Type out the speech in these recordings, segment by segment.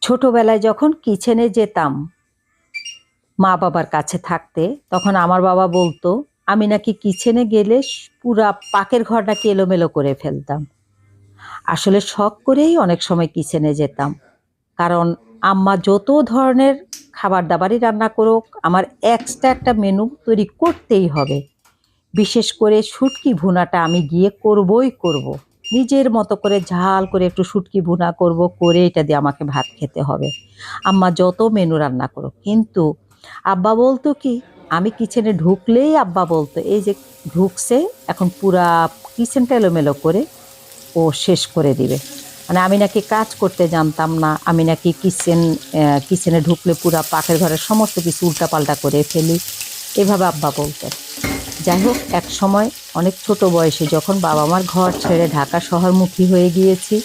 ছোটবেলায় যখন কিচেনে যেতাম মা বাবার কাছে থাকতে, তখন আমার বাবা বলতো আমি নাকি কিচেনে গেলে পুরা পাকের ঘর নাকি এলোমেলো করে ফেলতাম। আসলে শখ করেই অনেক সময় কিচেনে যেতাম, কারণ আম্মা যত ধরনের খাবার দাবারই রান্না করুক আমার এক্সট্রা একটা মেনু তৈরি করতেই হবে। বিশেষ করে শুটকি ভুনাটা আমি গিয়ে করবই করব। নিজের মতো করে ঝাল করে একটু শুটকি ভুনা করব, করে এটা দিয়ে আমাকে ভাত খেতে হবে। আম্মা যত মেনু রান্না করুক, কিন্তু আব্বা বলতো কি, আমি কিচেনে ঢুকলেই আব্বা বলতো এই যে ঢুকছে, এখন পুরা কিচেনটা এলোমেলো করে ও শেষ করে দিবে। মানে আমি নাকি কাজ করতে জানতাম না, আমি নাকি কিচেনে ঢুকলে পুরা পাকের ঘরের সমস্ত কিছু উল্টাপাল্টা করে ফেলি, এভাবে আব্বা বলতেন। যাই হোক, এক সময় অনেক ছোট বয়সে যখন বাবা মার ঘর ছেড়ে ঢাকা শহরমুখী হয়ে গিয়েছি,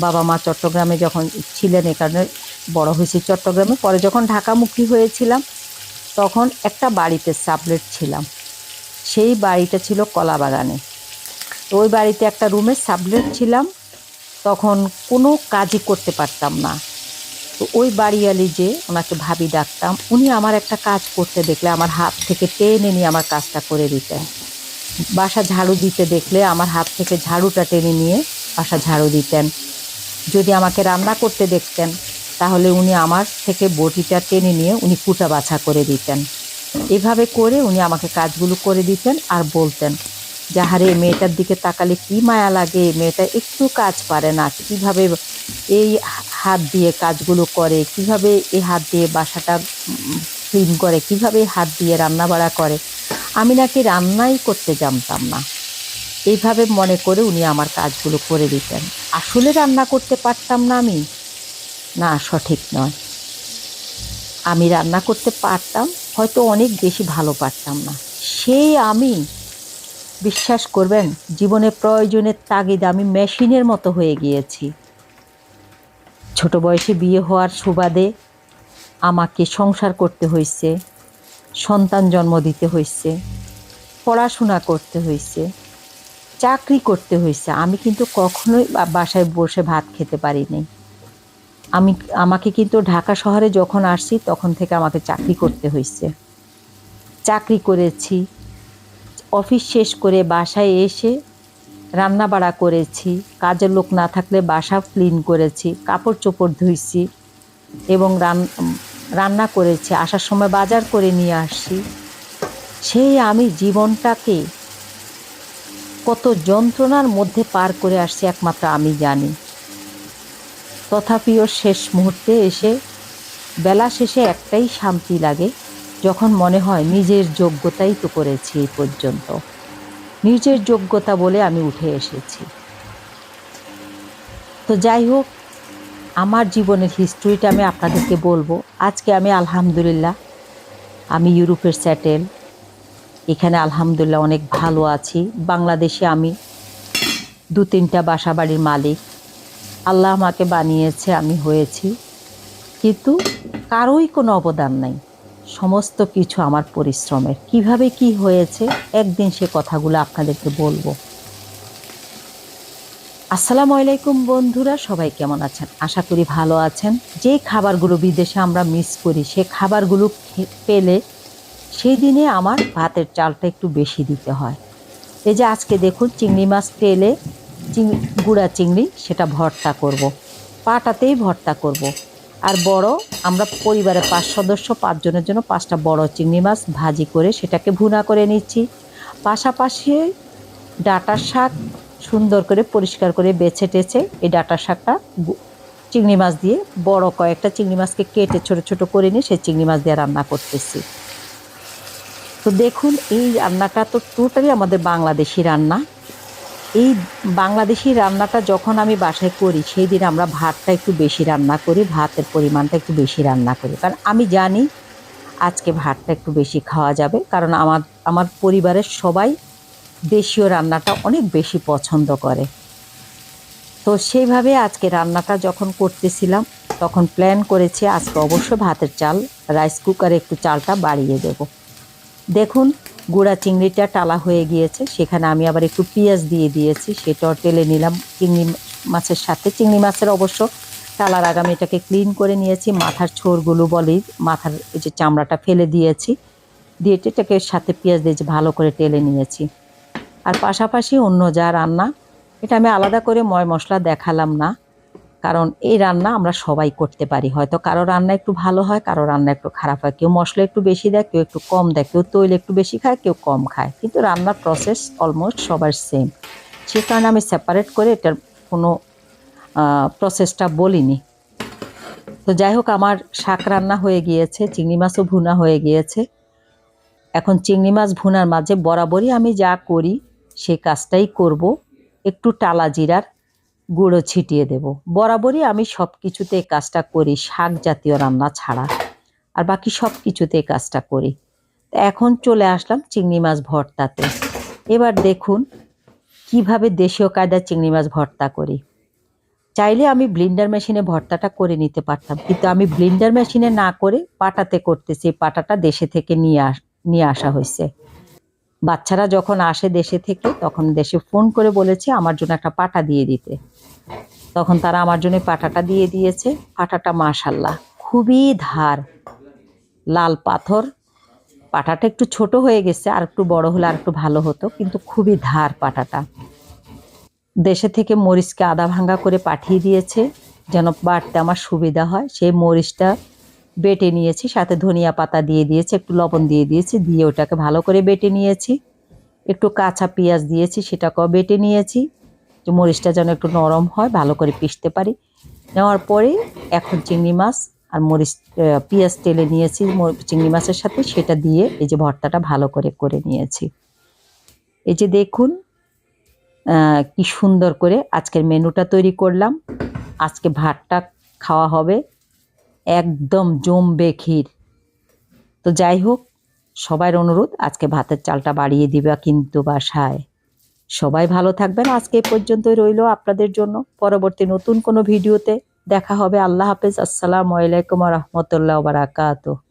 বাবা মা চট্টগ্রামে যখন ছিলেন, এ কারণে বড় হয়েছি চট্টগ্রামে, পরে যখন ঢাকামুখী হয়েছিলাম তখন একটা বাড়িতে সাবলেট ছিলাম। সেই বাড়িটা ছিল কলাবাগানে। তো ওই বাড়িতে একটা রুমে সাবলেট ছিলাম। তখন কোনো কাজই করতে পারতাম না। তো ওই বাড়িওয়ালি, যে ওনাকে ভাবি ডাকতাম, উনি আমার একটা কাজ করতে দেখলে আমার হাত থেকে টেনে নিয়ে আমার কাজটা করে দিতেন। বাসা ঝাড়ু দিতে দেখলে আমার হাত থেকে ঝাড়ুটা টেনে নিয়ে বাসা ঝাড়ু দিতেন। যদি আমাকে রান্না করতে দেখতেন তাহলে উনি আমার থেকে বটিটা টেনে নিয়ে উনি কুটা বাছা করে দিতেন। এভাবে করে উনি আমাকে কাজগুলো করে দিতেন আর বলতেন, যাহারে মেয়েটার দিকে তাকালে কি মায়া লাগে, মেয়েটা একটু কাজ পারে না, কিভাবে এই হাত দিয়ে কাজগুলো করে, কিভাবে এই হাত দিয়ে বাসাটা ক্লিন করে, কিভাবে হাত দিয়ে রান্না বাড়া করে। আমি নাকি রান্নাই করতে জানতাম না। এইভাবে মনে করে উনি আমার কাজগুলো করে দিতেন। আসলে রান্না করতে পারতাম না আমি? না, সঠিক নয়। আমি রান্না করতে পারতাম, হয়তো অনেক বেশি ভালো পারতাম না। সেই আমি, বিশ্বাস করবেন, জীবনে প্রয়োজনের তাগিদে আমি মেশিনের মতো হয়ে গিয়েছি। ছোট বয়সে বিয়ে হওয়ার সুবাদে আমাকে সংসার করতে হয়েছে, সন্তান জন্ম দিতে হয়েছে, পড়াশোনা করতে হয়েছে, চাকরি করতে হয়েছে। আমি কিন্তু কখনোই বাসায় বসে ভাত খেতে পারিনি। আমাকে কিন্তু ঢাকা শহরে যখন আসছি তখন থেকে আমাকে চাকরি করতে হয়েছে। চাকরি করেছি, অফিস শেষ করে বাসায় এসে রান্না বাড়া করেছি, কাজের লোক না থাকলে বাসা ক্লিন করেছি, কাপড় চোপড় ধুইছি এবং রান্না করেছি, আসার সময় বাজার করে নিয়ে আসছি। সেই আমি জীবনটাকে কত যন্ত্রণার মধ্যে পার করে আসছি একমাত্র আমি জানি। তথাপিও শেষ মুহূর্তে এসে, বেলা শেষে একটাই শান্তি লাগে, যখন মনে হয় নিজের যোগ্যতাই তো করেছি এই পর্যন্ত, নিজের যোগ্যতা বলে আমি উঠে এসেছি। তো যাই হোক, আমার জীবনের হিস্ট্রিটা আমি আপনাদেরকে বলবো। আজকে আমি আলহামদুলিল্লাহ, আমি ইউরোপের সেটেল, এখানে আলহামদুলিল্লাহ অনেক ভালো আছি। বাংলাদেশে আমি 2-3টা বাসা বাড়ির মালিক, আল্লাহ আমাকে বানিয়েছে, আমি হয়েছি, কিন্তু কারোই কোনো অবদান নাই। সমস্ত কিছু আমার পরিশ্রমের। কিভাবে কি হয়েছে একদিন সে কথাগুলো আপনাদেরকে বলবো। আসসালামু আলাইকুম বন্ধুরা, সবাই কেমন আছেন? আশা করি ভালো আছেন। যে খাবারগুলো বিদেশে আমরা মিস করি, সে খাবারগুলো পেলে সেই দিনে আমার ভাতের চালটা একটু বেশি দিতে হয়। এই যে আজকে দেখুন, চিংড়ি মাছ তেলে গুঁড়া চিংড়ি, সেটা ভর্তা করব। পাটাতেই ভর্তা করব। আর বড়, আমরা পরিবারে 5 সদস্য, 5 জনের জন্য 5টা বড় চিংড়ি মাছ ভাজি করে সেটাকে ভুনা করে নিচ্ছি। পাশাপাশি ডাঁটার শাক সুন্দর করে পরিষ্কার করে বেছে টেছে এই ডাঁটার শাকটা চিংড়ি মাছ দিয়ে, বড় কয়েকটা চিংড়ি মাছকে কেটে ছোট ছোট করে নিয়ে সেই চিংড়ি মাছ দিয়ে রান্না করতেছি। তো দেখুন, এই রান্নাটা তো টোটালি আমাদের বাংলাদেশি রান্না। এই বাংলাদেশি রান্নাটা যখন আমি বাসায় করি, সেই দিন আমরা ভাতটা একটু বেশি রান্না করি, ভাতের পরিমাণটা একটু বেশি রান্না করি, কারণ আমি জানি আজকে ভাতটা একটু বেশি খাওয়া যাবে। কারণ আমার পরিবারের সবাই দেশীয় রান্নাটা অনেক বেশি পছন্দ করে। তো সেইভাবে আজকে রান্নাটা যখন করতেছিলাম তখন প্ল্যান করেছি আজকে অবশ্য ভাতের চাল, রাইস কুকারে একটু চালটা বাড়িয়ে দেব। দেখুন, গুঁড়া চিংড়িটা টালা হয়ে গিয়েছে, সেখানে আমি আবার একটু পেঁয়াজ দিয়ে দিয়েছি, সেটাও টেলে নিলাম চিংড়ি মাছের সাথে। চিংড়ি মাছের অবশ্য টালার আগে আমি এটাকে ক্লিন করে নিয়েছি, মাথার ছোরগুলো বলি, মাথার এই যে চামড়াটা ফেলে দিয়েছি, দিয়ে এটাকে সাথে পেঁয়াজ দিয়ে ভালো করে টেলে নিয়েছি। আর পাশাপাশি অন্য যা রান্না, এটা আমি আলাদা করে ময় মশলা দেখালাম না, কারণ এই রান্না আমরা সবাই করতে পারি। হয়তো কারো রান্না একটু ভালো হয়, কারো রান্না একটু খারাপ হয়, কেউ মশলা একটু বেশি দেয়, কেউ একটু কম দেয়, কেউ তৈল একটু বেশি খায়, কেউ কম খায়, কিন্তু রান্নার প্রসেস অলমোস্ট সবার সেম। সে কারণে আমি সেপারেট করে এটার কোনো প্রসেসটা বলিনি। তো যাই হোক, আমার শাক রান্না হয়ে গিয়েছে, চিংড়ি মাছও ভুনা হয়ে গিয়েছে। এখন চিংড়ি মাছ ভুনার মাঝে বরাবরই আমি যা করি সেই কাজটাই করব, একটু টালা জিরার গুঁড়ো ছিটিয়ে দেব। বরাবরই আমি সব কিছুতে এই কাজটা করি, শাক জাতীয় রান্না ছাড়া, আর বাকি সব কিছুতে এই কাজটা করি। এখন চলে আসলাম চিংড়ি মাছ ভর্তাতে। এবার দেখুন কিভাবে দেশীয় কায়দায় চিংড়ি মাছ ভর্তা করি। চাইলে আমি ব্লেন্ডার মেশিনে ভর্তাটা করে নিতে পারতাম, কিন্তু আমি ব্লেন্ডার মেশিনে না করে পাটাতে করতেছি। পাটাটা দেশে থেকে নিয়ে আসা হয়েছে। বাচ্চারা যখন আসে দেশে থেকে, তখন দেশে ফোন করে বলেছে আমার জন্য একটা পাটা দিয়ে দিতে, তখন তারা আমার জন্য পাটাটা দিয়ে দিয়েছে। পাটাটা মাশাল্লাহ খুবই ধার, লাল পাথর। পাটাটা একটু ছোট হয়ে গেছে, আর একটু বড় হলে আর একটু ভালো হতো, কিন্তু খুবই ধার পাটাটা। দেশে থেকে মরিচকে আধা ভাঙ্গা করে পাঠিয়ে দিয়েছে, যেন বাটতে আমার সুবিধা হয়। সেই মরিচটা বেটে নিয়েছি, সাথে ধনিয়া পাতা দিয়ে দিয়েছি, একটু লবণ দিয়ে দিয়েছি, দিয়ে ওটাকে ভালো করে বেটে নিয়েছি। একটু কাঁচা পেঁয়াজ দিয়েছি, সেটাকেও বেটে নিয়েছি, যে মরিচটা যেন একটু নরম হয়, ভালো করে পিষতে পারি। নেওয়ার পরে এখন চিংড়ি মাছ আর মরিচ পেঁয়াজ তেলে নিয়েছি চিংড়ি মাছের সাথে, সেটা দিয়ে এই যে ভর্তাটা ভালো করে করে নিয়েছি। এই যে দেখুন কি সুন্দর করে আজকের মেনুটা তৈরি করলাম। আজকে ভাতটা খাওয়া হবে একদম জমবে ক্ষীর। তো যাই হোক, সবার অনুরোধ আজকে ভাতের চালটা বাড়িয়ে দিবা কিন্তু বাসায়। সবাই ভালো থাকবেন। আজকে এই পর্যন্তই রইল আপনাদের জন্য। পরবর্তী নতুন কোনো ভিডিওতে দেখা হবে। আল্লাহ হাফেজ। আসসালামু আলাইকুম ওয়া রাহমাতুল্লাহি ওয়া বারাকাতুহু।